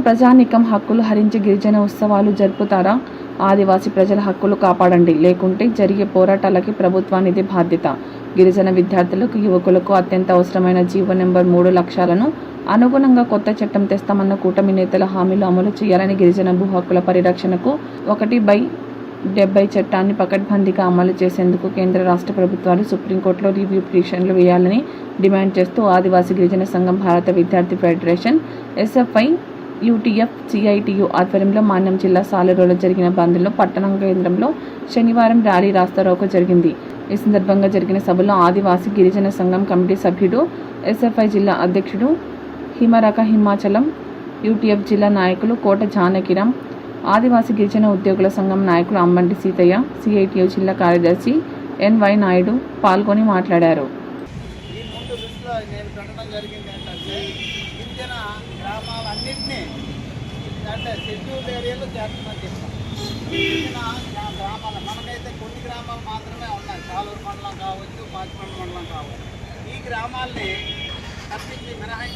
ప్రజానీకం హక్కులు హరించి గిరిజన ఉత్సవాలు జరుపుతారా? ఆదివాసీ ప్రజల హక్కులు కాపాడండి, లేకుంటే జరిగే పోరాటాలకి ప్రభుత్వానిదే బాధ్యత. గిరిజన విద్యార్థులకు, యువకులకు అత్యంత అవసరమైన జీవో నెంబర్ 3 లక్ష్యాలను అనుగుణంగా కొత్త చట్టం తెస్తామన్న కూటమి నేతల హామీలు అమలు చేయాలని, గిరిజన భూ హక్కుల పరిరక్షణకు 1/70 చట్టాన్ని పకడ్బందీగా అమలు చేసేందుకు కేంద్ర రాష్ట్ర ప్రభుత్వాలు సుప్రీంకోర్టులో రివ్యూ పిటిషన్లు వేయాలని డిమాండ్ చేస్తూ ఆదివాసీ గిరిజన సంఘం, భారత విద్యార్థి ఫెడరేషన్, ఎస్ఎఫ్ఐ, యూటీఎఫ్, సిఐటియు ఆధ్వర్యంలో మాన్యం జిల్లా సాలూరులో జరిగిన బంద్లో పట్టణ కేంద్రంలో శనివారం ర్యాలీ, రాస్తారోకో జరిగింది. ఈ సందర్భంగా జరిగిన సభలో ఆదివాసీ గిరిజన సంఘం కమిటీ సభ్యుడు, ఎస్ఎఫ్ఐ జిల్లా అధ్యక్షుడు హిమరక హిమాచలం, యూటీఎఫ్ జిల్లా నాయకులు కోట జానకిరాం, ఆదివాసీ గిరిజన ఉద్యోగుల సంఘం నాయకులు అంబంటి సీతయ్య, సిఐటియు జిల్లా కార్యదర్శి ఎన్వై నాయుడు పాల్గొని మాట్లాడారు. షెడ్యూల్డ్ ఏరియాలో చేస్తామని చెప్పాం. గ్రామాలు మనకైతే కొన్ని గ్రామాలు మాత్రమే ఉన్నాయి. సాలూరు మండలం కావచ్చు, పాచిపండు మండలం కావచ్చు. ఈ గ్రామాల్ని తప్పించి మినహాయించి